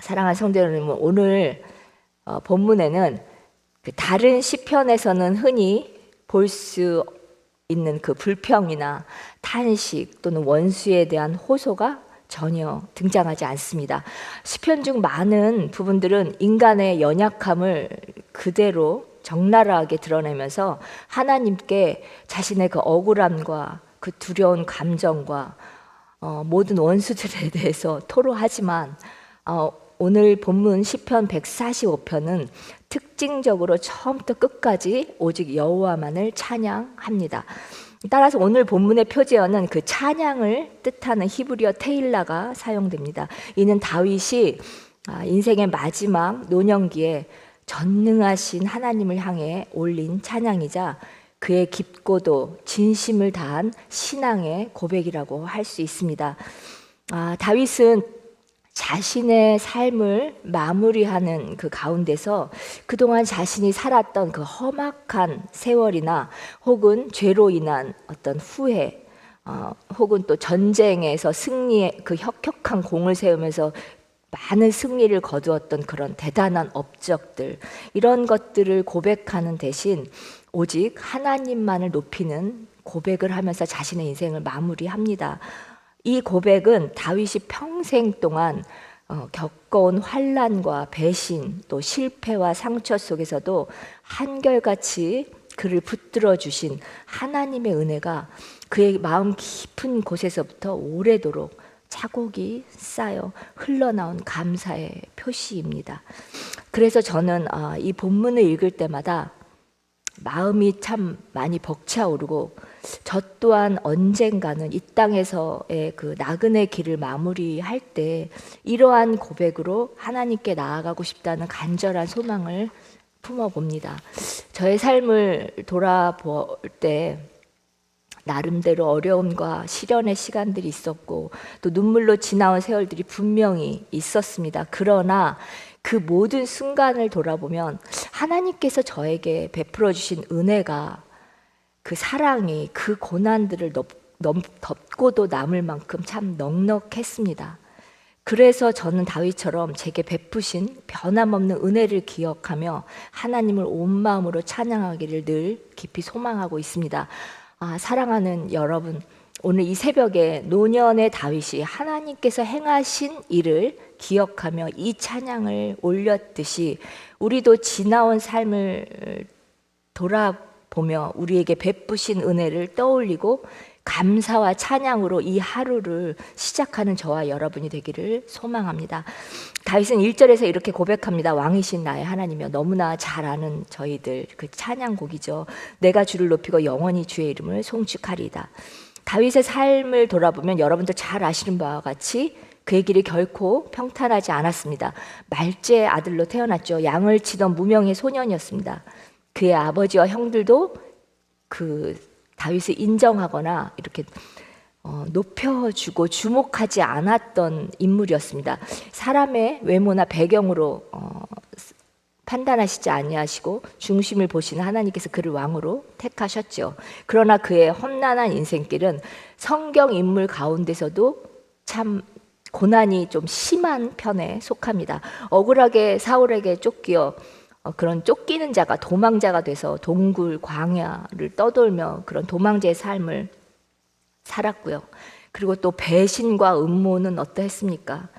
사랑하는 성도 여러분, 오늘 본문에는 다른 시편에서는 흔히 볼 수 있는 그 불평이나 탄식 또는 원수에 대한 호소가 전혀 등장하지 않습니다. 시편 중 많은 부분들은 인간의 연약함을 그대로 적나라하게 드러내면서 하나님께 자신의 그 억울함과 그 두려운 감정과 모든 원수들에 대해서 토로하지만 오늘 본문 시편 145편은 특징적으로 처음부터 끝까지 오직 여호와만을 찬양합니다. 따라서 오늘 본문의 표제어는 그 찬양을 뜻하는 히브리어 테일라가 사용됩니다. 이는 다윗이 인생의 마지막 노년기에 전능하신 하나님을 향해 올린 찬양이자 그의 깊고도 진심을 다한 신앙의 고백이라고 할 수 있습니다. 다윗은 자신의 삶을 마무리하는 그 가운데서 그동안 자신이 살았던 그 험악한 세월이나 혹은 죄로 인한 어떤 후회, 혹은 또 전쟁에서 승리의 그 혁혁한 공을 세우면서 많은 승리를 거두었던 그런 대단한 업적들, 이런 것들을 고백하는 대신 오직 하나님만을 높이는 고백을 하면서 자신의 인생을 마무리합니다. 이 고백은 다윗이 평생 동안 겪어온 환난과 배신, 또 실패와 상처 속에서도 한결같이 그를 붙들어 주신 하나님의 은혜가 그의 마음 깊은 곳에서부터 오래도록 차곡이 쌓여 흘러나온 감사의 표시입니다. 그래서 저는 이 본문을 읽을 때마다 마음이 참 많이 벅차오르고, 저 또한 언젠가는 이 땅에서의 그 나그네 길을 마무리할 때 이러한 고백으로 하나님께 나아가고 싶다는 간절한 소망을 품어봅니다. 저의 삶을 돌아볼 때 나름대로 어려움과 시련의 시간들이 있었고, 또 눈물로 지나온 세월들이 분명히 있었습니다. 그러나 그 모든 순간을 돌아보면 하나님께서 저에게 베풀어 주신 은혜가, 그 사랑이 그 고난들을 덮고도 남을 만큼 참 넉넉했습니다. 그래서 저는 다윗처럼 제게 베푸신 변함없는 은혜를 기억하며 하나님을 온 마음으로 찬양하기를 늘 깊이 소망하고 있습니다. 사랑하는 여러분, 오늘 이 새벽에 노년의 다윗이 하나님께서 행하신 일을 기억하며 이 찬양을 올렸듯이 우리도 지나온 삶을 돌아보며 우리에게 베푸신 은혜를 떠올리고 감사와 찬양으로 이 하루를 시작하는 저와 여러분이 되기를 소망합니다. 다윗은 1절에서 이렇게 고백합니다. 왕이신 나의 하나님이여, 너무나 잘 아는 저희들 그 찬양곡이죠. 내가 주를 높이고 영원히 주의 이름을 송축하리이다. 다윗의 삶을 돌아보면 여러분들 잘 아시는 바와 같이 그의 길이 결코 평탄하지 않았습니다. 말제의 아들로 태어났죠. 양을 치던 무명의 소년이었습니다. 그의 아버지와 형들도 그 다윗을 인정하거나 이렇게 높여주고 주목하지 않았던 인물이었습니다. 사람의 외모나 배경으로 판단하시지 아니하시고 중심을 보시는 하나님께서 그를 왕으로 택하셨죠. 그러나 그의 험난한 인생길은 성경 인물 가운데서도 참 고난이 좀 심한 편에 속합니다. 억울하게 사울에게 쫓겨 그런 쫓기는 자가 도망자가 돼서 동굴 광야를 떠돌며 그런 도망자의 삶을 살았고요. 그리고 또 배신과 음모는 어떠했습니까?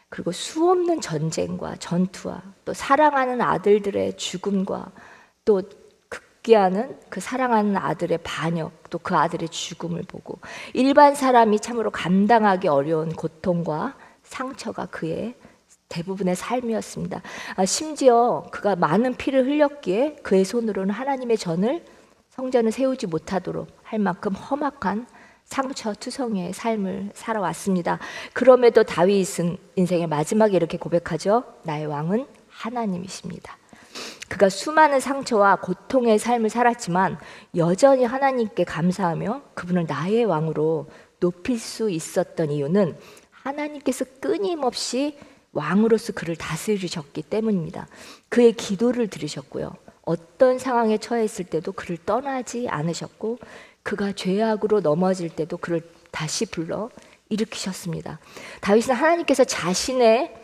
그리고 수없는 전쟁과 전투와 또 사랑하는 아들들의 죽음과 또 극기하는 그 사랑하는 아들의 반역, 또 그 아들의 죽음을 보고 일반 사람이 참으로 감당하기 어려운 고통과 상처가 그의 대부분의 삶이었습니다. 심지어 그가 많은 피를 흘렸기에 그의 손으로는 하나님의 성전을 세우지 못하도록 할 만큼 험악한 상처투성이의 삶을 살아왔습니다. 그럼에도 다윗은 인생의 마지막에 이렇게 고백하죠. 나의 왕은 하나님이십니다. 그가 수많은 상처와 고통의 삶을 살았지만 여전히 하나님께 감사하며 그분을 나의 왕으로 높일 수 있었던 이유는 하나님께서 끊임없이 왕으로서 그를 다스리셨기 때문입니다. 그의 기도를 들으셨고요. 어떤 상황에 처했을 때도 그를 떠나지 않으셨고, 그가 죄악으로 넘어질 때도 그를 다시 불러 일으키셨습니다. 다윗은 하나님께서 자신의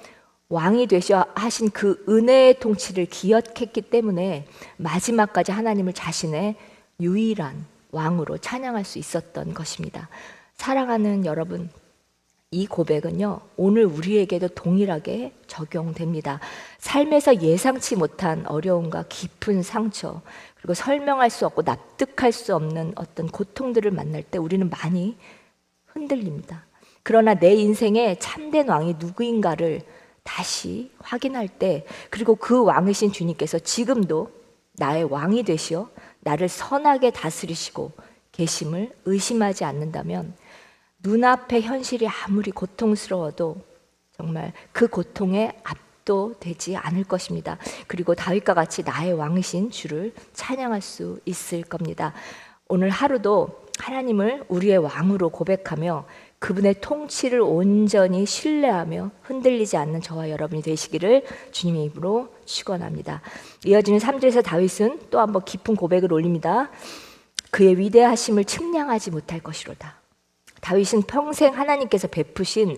왕이 되셔 하신 그 은혜의 통치를 기억했기 때문에 마지막까지 하나님을 자신의 유일한 왕으로 찬양할 수 있었던 것입니다. 사랑하는 여러분, 이 고백은요, 오늘 우리에게도 동일하게 적용됩니다. 삶에서 예상치 못한 어려움과 깊은 상처, 그리고 설명할 수 없고 납득할 수 없는 어떤 고통들을 만날 때 우리는 많이 흔들립니다. 그러나 내 인생의 참된 왕이 누구인가를 다시 확인할 때, 그리고 그 왕이신 주님께서 지금도 나의 왕이 되시어 나를 선하게 다스리시고 계심을 의심하지 않는다면 눈앞의 현실이 아무리 고통스러워도 정말 그 고통에 압도되지 않을 것입니다. 그리고 다윗과 같이 나의 왕이신 주를 찬양할 수 있을 겁니다. 오늘 하루도 하나님을 우리의 왕으로 고백하며 그분의 통치를 온전히 신뢰하며 흔들리지 않는 저와 여러분이 되시기를 주님의 입으로 축원합니다. 이어지는 3절에서 다윗은 또 한번 깊은 고백을 올립니다. 그의 위대하심을 측량하지 못할 것이로다. 다윗은 평생 하나님께서 베푸신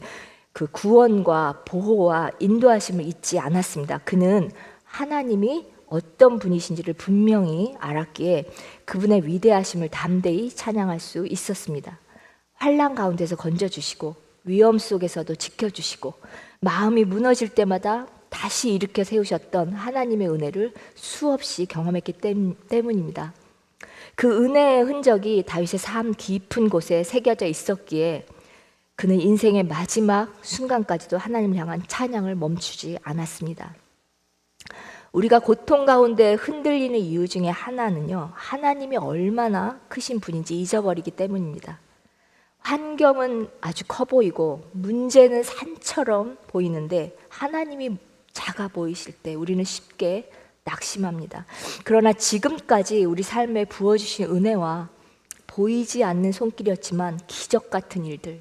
그 구원과 보호와 인도하심을 잊지 않았습니다. 그는 하나님이 어떤 분이신지를 분명히 알았기에 그분의 위대하심을 담대히 찬양할 수 있었습니다. 환난 가운데서 건져주시고 위험 속에서도 지켜주시고 마음이 무너질 때마다 다시 일으켜 세우셨던 하나님의 은혜를 수없이 경험했기 때문입니다. 그 은혜의 흔적이 다윗의 삶 깊은 곳에 새겨져 있었기에 그는 인생의 마지막 순간까지도 하나님을 향한 찬양을 멈추지 않았습니다. 우리가 고통 가운데 흔들리는 이유 중에 하나는요, 하나님이 얼마나 크신 분인지 잊어버리기 때문입니다. 환경은 아주 커 보이고 문제는 산처럼 보이는데 하나님이 작아 보이실 때 우리는 쉽게 낙심합니다. 그러나 지금까지 우리 삶에 부어주신 은혜와 보이지 않는 손길이었지만 기적 같은 일들,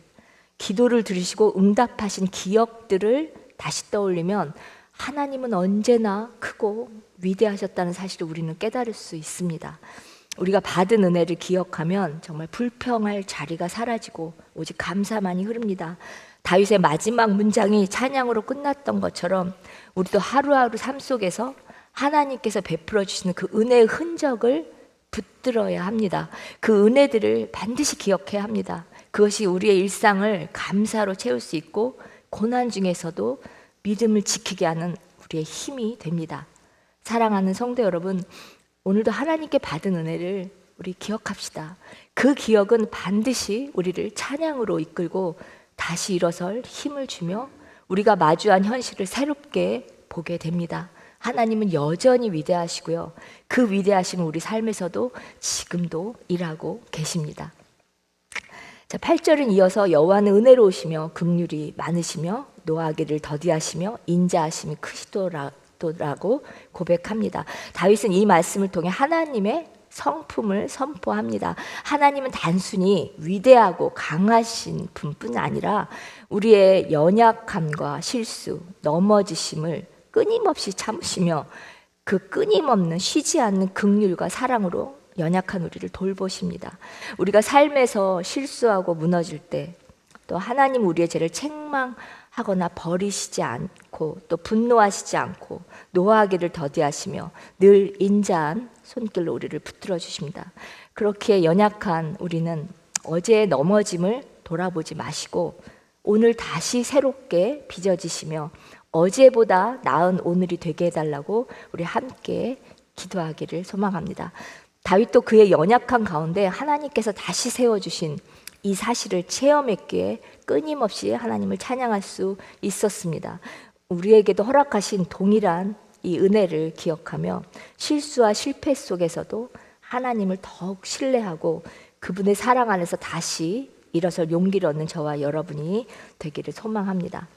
기도를 들으시고 응답하신 기억들을 다시 떠올리면 하나님은 언제나 크고 위대하셨다는 사실을 우리는 깨달을 수 있습니다. 우리가 받은 은혜를 기억하면 정말 불평할 자리가 사라지고 오직 감사만이 흐릅니다. 다윗의 마지막 문장이 찬양으로 끝났던 것처럼 우리도 하루하루 삶 속에서 하나님께서 베풀어 주시는 그 은혜의 흔적을 붙들어야 합니다. 그 은혜들을 반드시 기억해야 합니다. 그것이 우리의 일상을 감사로 채울 수 있고 고난 중에서도 믿음을 지키게 하는 우리의 힘이 됩니다. 사랑하는 성도 여러분, 오늘도 하나님께 받은 은혜를 우리 기억합시다. 그 기억은 반드시 우리를 찬양으로 이끌고 다시 일어설 힘을 주며 우리가 마주한 현실을 새롭게 보게 됩니다. 하나님은 여전히 위대하시고요. 그 위대하심은 우리 삶에서도 지금도 일하고 계십니다. 자, 8절은 이어서 여호와는 은혜로우시며 긍휼이 많으시며 노하기를 더디하시며 인자하심이 크시도라고 고백합니다. 다윗은 이 말씀을 통해 하나님의 성품을 선포합니다. 하나님은 단순히 위대하고 강하신 분뿐 아니라 우리의 연약함과 실수, 넘어지심을 끊임없이 참으시며 그 끊임없는 쉬지 않는 긍휼과 사랑으로 연약한 우리를 돌보십니다. 우리가 삶에서 실수하고 무너질 때 또 하나님 우리의 죄를 책망하거나 버리시지 않고 또 분노하시지 않고 노하기를 더디하시며 늘 인자한 손길로 우리를 붙들어 주십니다. 그렇게 연약한 우리는 어제의 넘어짐을 돌아보지 마시고 오늘 다시 새롭게 빚어지시며 어제보다 나은 오늘이 되게 해달라고 우리 함께 기도하기를 소망합니다. 다윗도 그의 연약한 가운데 하나님께서 다시 세워주신 이 사실을 체험했기에 끊임없이 하나님을 찬양할 수 있었습니다. 우리에게도 허락하신 동일한 이 은혜를 기억하며 실수와 실패 속에서도 하나님을 더욱 신뢰하고 그분의 사랑 안에서 다시 일어설 용기를 얻는 저와 여러분이 되기를 소망합니다.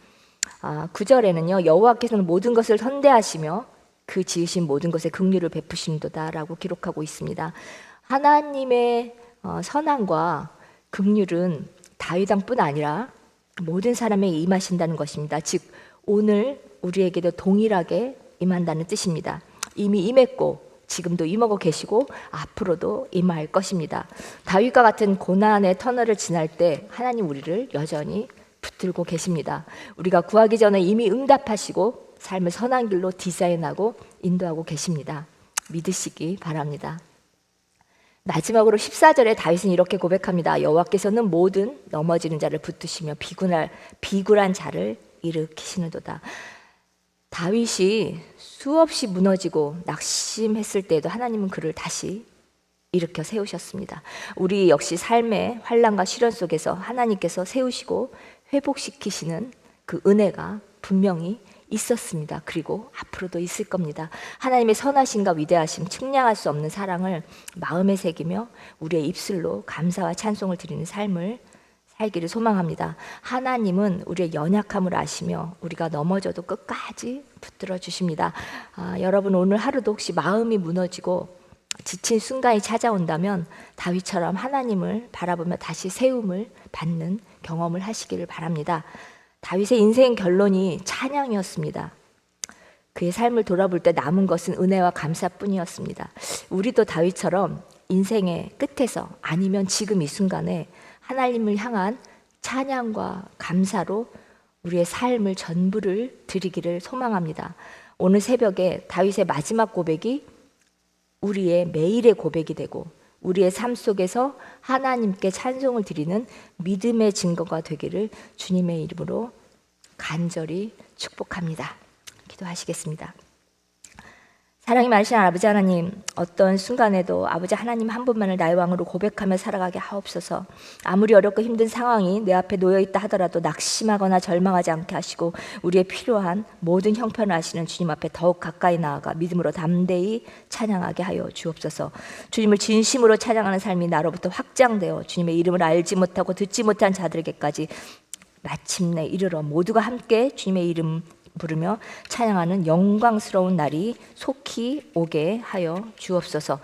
9절에는요, 여호와께서는 모든 것을 선대하시며 그 지으신 모든 것에 긍휼을 베푸심도다라고 기록하고 있습니다. 하나님의 선함과 긍휼은 다윗왕뿐 아니라 모든 사람에게 임하신다는 것입니다. 즉 오늘 우리에게도 동일하게 임한다는 뜻입니다. 이미 임했고 지금도 임하고 계시고 앞으로도 임할 것입니다. 다윗과 같은 고난의 터널을 지날 때 하나님 우리를 여전히 붙들고 계십니다. 우리가 구하기 전에 이미 응답하시고 삶을 선한 길로 디자인하고 인도하고 계십니다. 믿으시기 바랍니다. 마지막으로 14절에 다윗은 이렇게 고백합니다. 여호와께서는 모든 넘어지는 자를 붙드시며 비굴한 자를 일으키시는도다. 다윗이 수없이 무너지고 낙심했을 때에도 하나님은 그를 다시 일으켜 세우셨습니다. 우리 역시 삶의 환난과 시련 속에서 하나님께서 세우시고 회복시키시는 그 은혜가 분명히 있었습니다. 그리고 앞으로도 있을 겁니다. 하나님의 선하심과 위대하심, 측량할 수 없는 사랑을 마음에 새기며 우리의 입술로 감사와 찬송을 드리는 삶을 살기를 소망합니다. 하나님은 우리의 연약함을 아시며 우리가 넘어져도 끝까지 붙들어 주십니다. 여러분 오늘 하루도 혹시 마음이 무너지고 지친 순간이 찾아온다면 다윗처럼 하나님을 바라보며 다시 세움을 받는 경험을 하시기를 바랍니다. 다윗의 인생 결론이 찬양이었습니다. 그의 삶을 돌아볼 때 남은 것은 은혜와 감사뿐이었습니다. 우리도 다윗처럼 인생의 끝에서 아니면 지금 이 순간에 하나님을 향한 찬양과 감사로 우리의 삶을 전부를 드리기를 소망합니다. 오늘 새벽에 다윗의 마지막 고백이 우리의 매일의 고백이 되고 우리의 삶 속에서 하나님께 찬송을 드리는 믿음의 증거가 되기를 주님의 이름으로 간절히 축복합니다. 기도하시겠습니다. 사랑이 많으신 아버지 하나님, 어떤 순간에도 아버지 하나님 한 분만을 나의 왕으로 고백하며 살아가게 하옵소서. 아무리 어렵고 힘든 상황이 내 앞에 놓여있다 하더라도 낙심하거나 절망하지 않게 하시고 우리의 필요한 모든 형편을 아시는 주님 앞에 더욱 가까이 나아가 믿음으로 담대히 찬양하게 하여 주옵소서. 주님을 진심으로 찬양하는 삶이 나로부터 확장되어 주님의 이름을 알지 못하고 듣지 못한 자들에게까지 마침내 이르러 모두가 함께 주님의 이름 부르며 찬양하는 영광스러운 날이 속히 오게 하여 주옵소서.